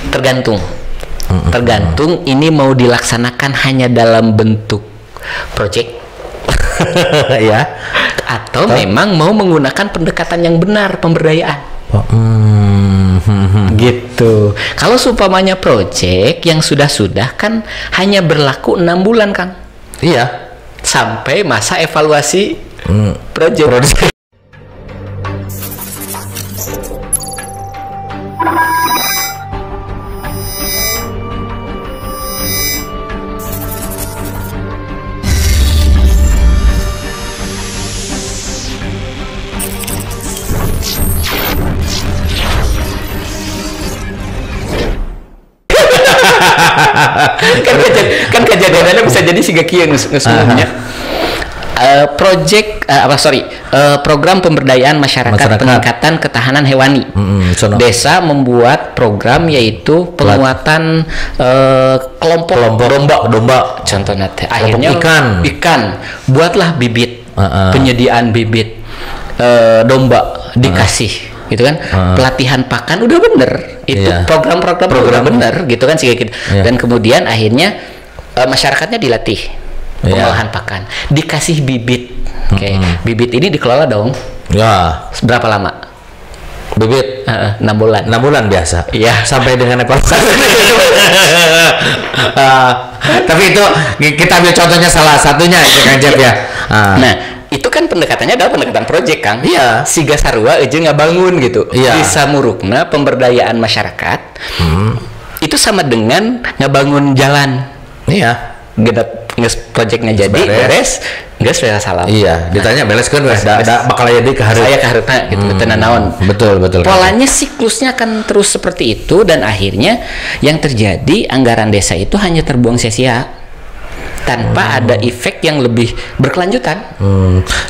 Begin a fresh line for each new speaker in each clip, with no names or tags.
Tergantung. Tergantung ini mau dilaksanakan hanya dalam bentuk project
ya,
atau memang mau menggunakan pendekatan yang benar pemberdayaan. Gitu. Kalau seumpamanya project yang sudah kan hanya berlaku 6 bulan, Kang.
Iya.
Sampai masa evaluasi project. kan kejadiannya bisa jadi siga kieu ngesumnya. Program pemberdayaan masyarakat peningkatan ketahanan hewani. Desa membuat program yaitu penguatan kelompok domba. Contohnya akhirnya ikan. Buatlah bibit, penyediaan bibit domba dikasih. Gitu kan, pelatihan pakan udah bener, itu program bener gitu kan sih gitu. Dan kemudian akhirnya masyarakatnya dilatih pengolahan pakan, dikasih bibit. Bibit ini dikelola dong. Ya. Berapa lama?
Bibit
6 bulan.
6 bulan biasa.
Iya.
Sampai dengan evaluasi. Tapi itu kita ambil contohnya salah satunya itu kan Jeff ya.
Nah, itu kan pendekatannya adalah pendekatan project, Kang.
Iya.
Siga sarua aja nggak bangun gitu.
Iya.
Bisa murukna pemberdayaan masyarakat. Itu sama dengan ngebangun jalan.
Iya.
Gedap projectnya jadi beres, nggak sudah salah.
Iya. Ditanya beres kan wes. Bakal jadi kehareup.
Saya kehareup gitu. Tenan naon.
Betul.
Polanya siklusnya akan terus seperti itu dan akhirnya yang terjadi anggaran desa itu hanya terbuang sia-sia tanpa ada efek yang lebih berkelanjutan.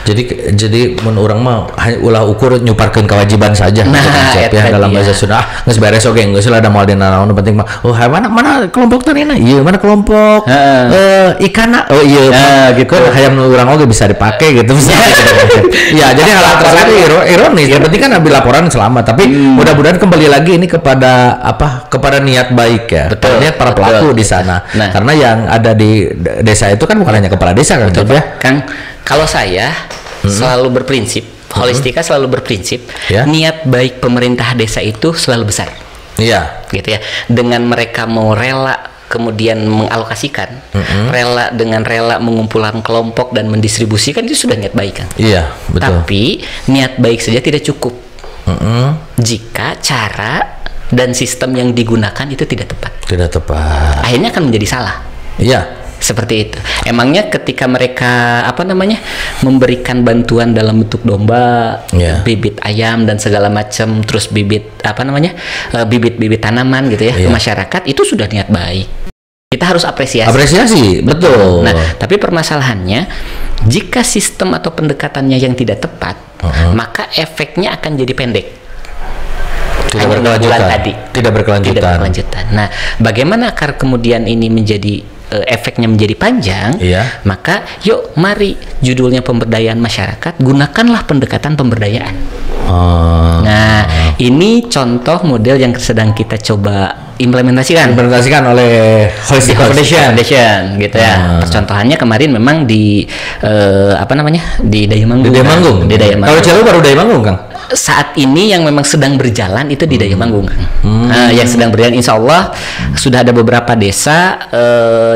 Jadi menurut orang mah ulah ukur nyuparkeun kewajiban saja. Nah,
ya dalam bahasa Sunda. Geus beres oge geus lah ada moal dina naon penting mah. Oh, mana kelompok tarina? Iya, mana kelompok ikanna? Oh iya, gitu. Hayam urang oge bisa dipake gitu. Iya, jadi hal tersebut ironis. Yang penting kan ambil laporan selamat, tapi mudah-mudahan kembali lagi ini kepada niat baik ya. Niat para pelaku di sana. Karena yang ada di desa itu kan bukan hanya kepala desa kan,
ya? Kang, kalau saya selalu berprinsip, Holistika selalu berprinsip, niat baik pemerintah desa itu selalu besar.
Iya.
Gitu ya. Dengan mereka mau rela kemudian mengalokasikan, rela mengumpulkan kelompok dan mendistribusikan itu sudah niat baik, Kang.
Iya, betul.
Tapi niat baik saja tidak cukup. Jika cara dan sistem yang digunakan itu tidak tepat.
Tidak tepat.
Akhirnya akan menjadi salah.
Iya.
Seperti itu. Emangnya ketika mereka memberikan bantuan dalam bentuk domba, bibit ayam dan segala macam, terus bibit bibit tanaman gitu ya ke masyarakat, itu sudah niat baik. Kita harus apresiasi.
Betul.
Nah, tapi permasalahannya jika sistem atau pendekatannya yang tidak tepat, maka efeknya akan jadi pendek.
Tidak berkelanjutan.
Nah, bagaimana agar kemudian ini menjadi efeknya menjadi panjang? Maka yuk mari judulnya pemberdayaan masyarakat, gunakanlah pendekatan pemberdayaan. Nah, ini contoh model yang sedang kita coba implementasikan oleh Holistika Foundation gitu ya. Percontohannya kemarin memang di di Dayamanggung.
Kalau Cilawu baru Dayamanggung, Kang.
Saat ini yang memang sedang berjalan itu di Dayamanggung, Kang. Yang sedang berjalan, insya Allah sudah ada beberapa desa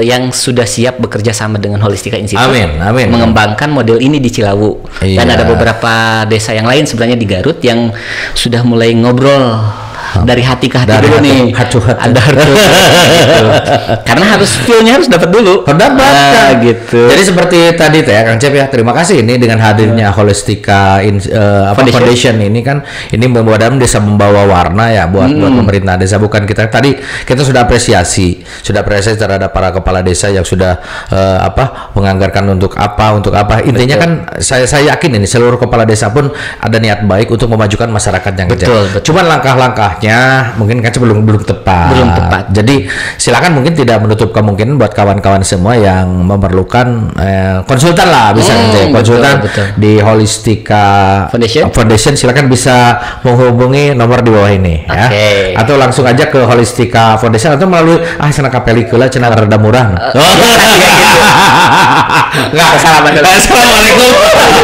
yang sudah siap bekerja sama dengan Holistika Institute.
Amin.
Mengembangkan model ini di Cilawu. Dan ada beberapa desa yang lain sebenarnya di Garut yang sudah mulai ngobrol dari hati ke hati dulu nih. Ada gitu. Karena feel-nya harus dapat dulu. Gitu.
Jadi seperti tadi ya Kang Cep ya. Terima kasih ini dengan hadirnya Holistika Foundation ini kan ini mudah-mudahan desa membawa warna ya buat pemerintah desa. Bukan kita sudah apresiasi terhadap para kepala desa yang sudah menganggarkan untuk apa. Intinya kan saya yakin ini seluruh kepala desa pun ada niat baik untuk memajukan masyarakat yang kecil. Cuman langkah-langkah istilahnya mungkin kan belum tepat. Jadi silakan, mungkin tidak menutup kemungkinan buat kawan-kawan semua yang memerlukan konsultan lah, bisa konsultan betul. Di Holistika Foundation silakan bisa menghubungi nomor di bawah ini ya. Atau langsung aja ke Holistika Foundation atau melalui sana pelikula cenah rada murah. Enggak, assalamualaikum.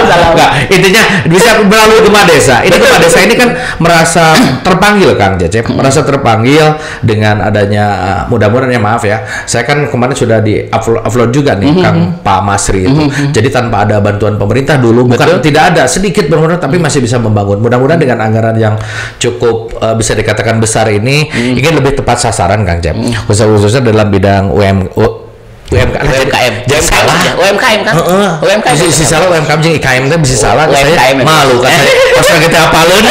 Enggak, intinya bisa melalui Gema Desa. Ini Gema Desa ini kan merasa terpanggil Kang Cecep, merasa terpanggil dengan adanya mudah-mudahan ya, maaf ya. Saya kan kemarin sudah di upload juga nih Kang Pak Masri itu. Jadi tanpa ada bantuan pemerintah dulu, bukan tidak ada, sedikit benar tapi masih bisa membangun. Mudah-mudahan dengan anggaran yang cukup bisa dikatakan besar ini ingin lebih tepat sasaran Kang Cep. Khususnya dalam bidang UMKM. Jangan salah.
UMKM kan?
UMKM. Bisa salah UMKM jeung IKM teh bisa salah. Saya malu kan saya. Pas kita hafalin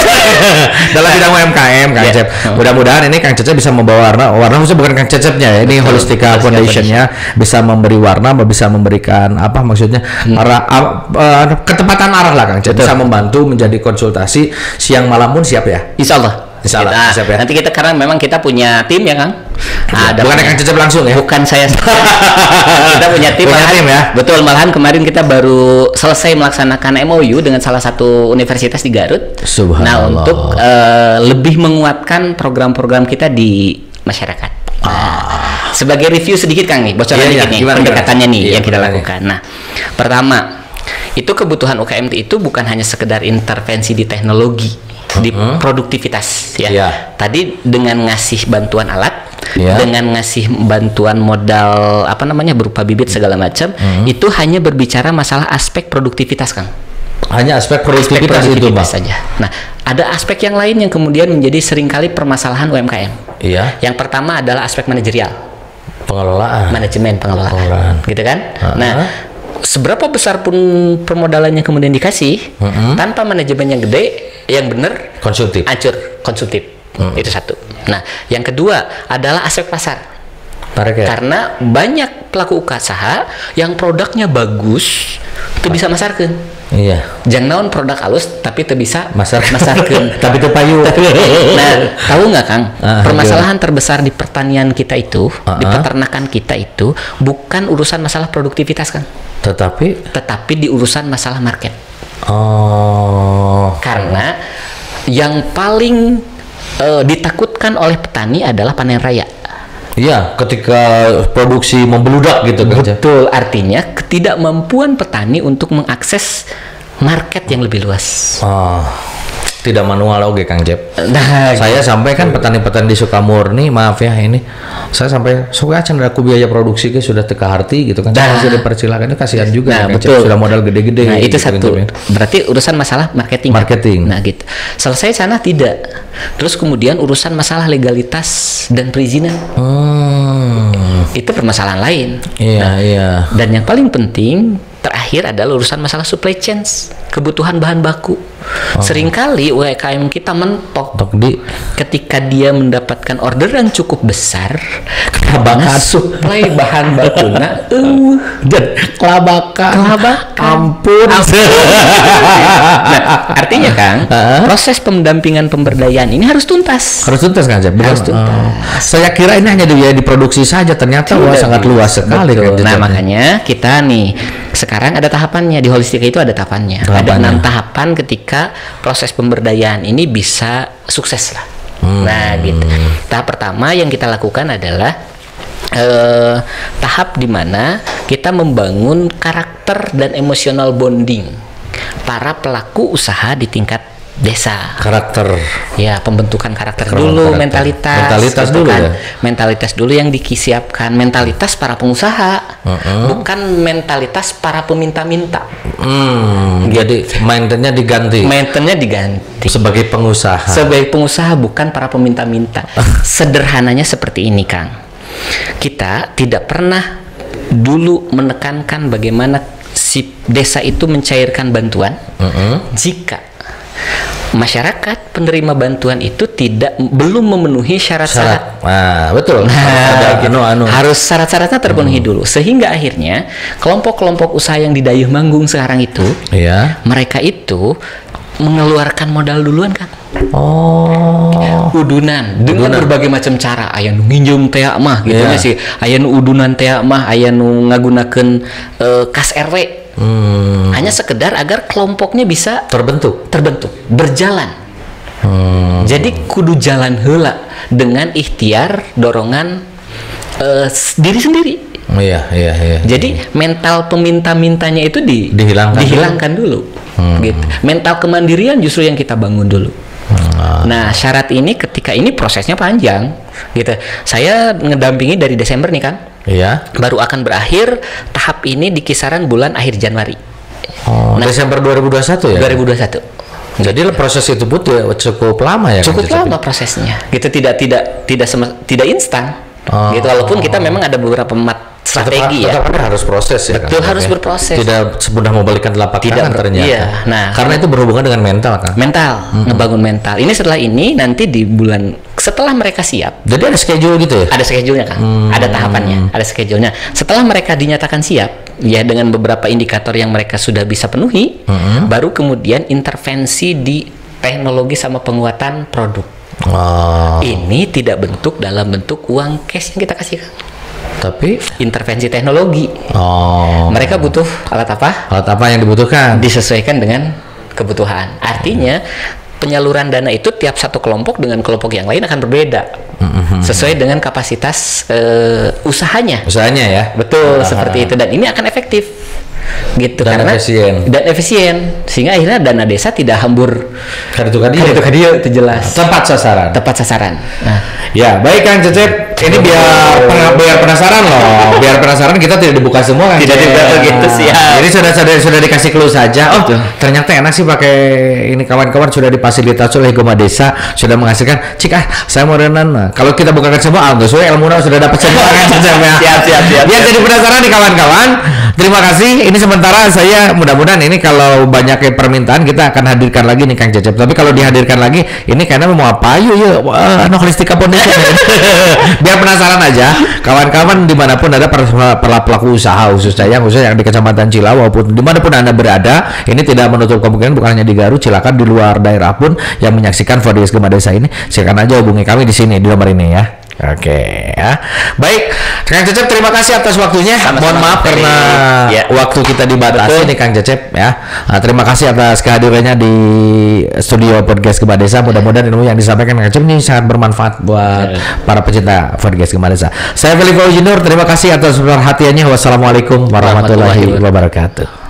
dalam bidang UMKM Kang Cecep. Mudah-mudahan ini Kang Cecep bisa membawa warna khususnya bukan Kang Cecepnya ya. Ini Holistika Foundation-nya bisa memberi warna, bisa memberikan apa maksudnya? Ketepatan arah lah Kang Cecep. Bisa membantu menjadi konsultasi siang malam pun siap ya.
Insyaallah. Nah, siap ya. Nanti kita karena memang kita punya tim ya Kang.
Bukan Kang Cecep langsung ya?
Bukan saya. Kita punya tim, ya? Betul, malahan kemarin kita baru selesai melaksanakan MOU dengan salah satu universitas di Garut.
Subhanallah.
Nah, untuk lebih menguatkan program-program kita di masyarakat. Nah, sebagai review sedikit Kang nih, bocoran dikit nih, pendekatannya nih yang kita lakukan. Nah, pertama, itu kebutuhan UKM itu bukan hanya sekedar intervensi di teknologi, di produktivitas ya. Tadi dengan ngasih bantuan alat, dengan ngasih bantuan modal berupa bibit segala macam, itu hanya berbicara masalah aspek produktivitas Kang.
Hanya aspek produktivitas itu Bang
saja. Nah, ada aspek yang lain yang kemudian menjadi seringkali permasalahan UMKM. Yang pertama adalah aspek manajerial.
Pengelolaan.
Manajemen pengelolaan. Gitu kan? Nah, seberapa besar pun permodalannya kemudian dikasih, tanpa manajemen yang gede, yang benar, hancur konsumtif. Itu satu. Nah, yang kedua adalah aspek pasar. Karena banyak pelaku usaha yang produknya bagus, itu bisa masarkan. Jangan naon produk halus tapi itu bisa masarkan.
Tapi itu payu.
Nah, tahu nggak Kang? Permasalahan terbesar di pertanian kita itu, di peternakan kita itu, bukan urusan masalah produktivitas Kang. Tetapi di urusan masalah market. Karena yang paling ditakutkan oleh petani adalah panen raya.
Ketika produksi membeludak gitu kan.
Betul, artinya ketidakmampuan petani untuk mengakses market yang lebih luas.
Tidak manual oke Kang Cep. Saya sampai kan petani-petani di Sukamurni, maaf ya ini, saya sampai suka cendera ku biaya produksi ke sudah teka harti gitu kan. Masih dipersilakan, itu kasihan juga.
Betul.
Sudah modal gede-gede.
Nah, itu satu. Berarti urusan masalah marketing. Nah, gitu. Selesai sana tidak. Terus kemudian urusan masalah legalitas dan perizinan. Itu permasalahan lain. Dan yang paling penting terakhir adalah urusan masalah supply chain, kebutuhan bahan baku. Seringkali UMKM kita mentok ketika dia mendapatkan orderan cukup besar, kelabakan supply bahan bakuna dan kelabakan. Ampun. Nah, artinya Kang, proses pendampingan pemberdayaan ini harus tuntas.
Harus tuntas Kang Cep. Harus tuntas. Saya kira ini hanya diproduksi saja, ternyata sangat luas sekali.
Nah, makanya kita nih sekarang ada tahapannya, di Holistika itu ada tahapannya. Ada 6 tahapan ketika proses pemberdayaan ini bisa sukses lah. Nah, gitu. Tahap pertama yang kita lakukan adalah tahap di mana kita membangun karakter dan emosional bonding para pelaku usaha di tingkat desa. Pembentukan karakter dulu, mentalitas dulu kan? Mentalitas dulu yang disiapkan, mentalitas para pengusaha, bukan mentalitas para peminta-minta.
Jadi maintenance diganti. Sebagai pengusaha
bukan para peminta-minta. Sederhananya seperti ini Kang, kita tidak pernah dulu menekankan bagaimana si desa itu mencairkan bantuan jika masyarakat penerima bantuan itu belum memenuhi syarat-syarat.
Betul.
Harus syarat-syaratnya terpenuhi dulu, sehingga akhirnya kelompok-kelompok usaha yang di Dayuh Manggung sekarang itu, mereka itu mengeluarkan modal duluan, Kang. Udunan dengan berbagai macam cara. Aya nu nginjem teh mah gitu nya sih. Aya nu udunan teh mah, aya nu ngagunakeun kas RW. Hanya sekedar agar kelompoknya bisa terbentuk, berjalan. Jadi kudu jalan heula dengan ikhtiar dorongan diri sendiri.
Iya.
Jadi mental peminta-mintanya itu dihilangkan dulu. Gitu. Mental kemandirian justru yang kita bangun dulu. Nah, syarat ini ketika ini prosesnya panjang gitu. Saya ngedampingi dari Desember nih, Kang.
Iya.
Baru akan berakhir tahap ini di kisaran bulan akhir Januari.
Desember 2021 ya?
2021.
Jadi proses itu pun cukup lama ya?
Cukup lama prosesnya. Gitu, tidak instan. Gitu, walaupun kita memang ada beberapa strategi
tetap harus proses ya.
Betul, harus berproses.
Tidak semudah membalikan telapak tangan ternyata.
Iya. Nah,
karena itu berhubungan dengan mental, kan?
Ngebangun mental. Ini setelah ini nanti di bulan setelah mereka siap.
Jadi ada schedule gitu ya?
Ada schedule-nya, Kang. Ada tahapannya, ada schedule-nya. Setelah mereka dinyatakan siap, ya dengan beberapa indikator yang mereka sudah bisa penuhi, baru kemudian intervensi di teknologi sama penguatan produk. Ini tidak dalam bentuk uang cash yang kita kasih, Kang.
Tapi
intervensi teknologi. Mereka butuh alat apa?
Alat apa yang dibutuhkan?
Disesuaikan dengan kebutuhan. Artinya penyaluran dana itu tiap satu kelompok dengan kelompok yang lain akan berbeda. Sesuai dengan kapasitas usahanya.
Usahanya ya.
Betul, seperti itu, dan ini akan efektif. Gitu,
dan
karena
efisien
sehingga akhirnya dana desa tidak hambur
kadieu
itu jelas
tepat sasaran.
Nah,
ya baik, Kang Cecep, ini biar penasaran kita tidak dibuka semua, kan?
Tidak gitu sih ya.
Jadi sudah dikasih clue saja. Ternyata enak sih pakai ini, kawan-kawan sudah difasilitasi oleh Gema Desa, sudah menghasilkan saya mau renan. Kalau kita bukakan semua sesuai ilmu sudah dapat semua, kan Cecep ya. Siap. Biar jadi penasaran nih kawan-kawan. Terima kasih. Ini sementara saya mudah-mudahan ini kalau banyak permintaan kita akan hadirkan lagi nih Kang Cecep. Tapi kalau dihadirkan lagi ini karena mau apa yuk Holistika Foundation. Biar penasaran aja kawan-kawan dimanapun ada pelaku usaha khususnya yang di Kecamatan Cilaw maupun dimanapun Anda berada, ini tidak menutup kemungkinan bukan hanya di Garut, silakan di luar daerah pun yang menyaksikan podcast Gema Desa ini silakan aja hubungi kami di sini di nomor ini ya. Oke ya. Baik, Kang Cecep, terima kasih atas waktunya. Mohon maaf karena waktu kita dibatasi nih Kang Cecep ya. Terima kasih atas kehadirannya di studio podcast Gema Desa. Mudah-mudahan ilmu yang disampaikan Kang Cecep ini sangat bermanfaat buat para pecinta podcast Gema Desa. Saya Feli Fauzin Nur, terima kasih atas perhatiannya. Wassalamualaikum warahmatullahi wabarakatuh.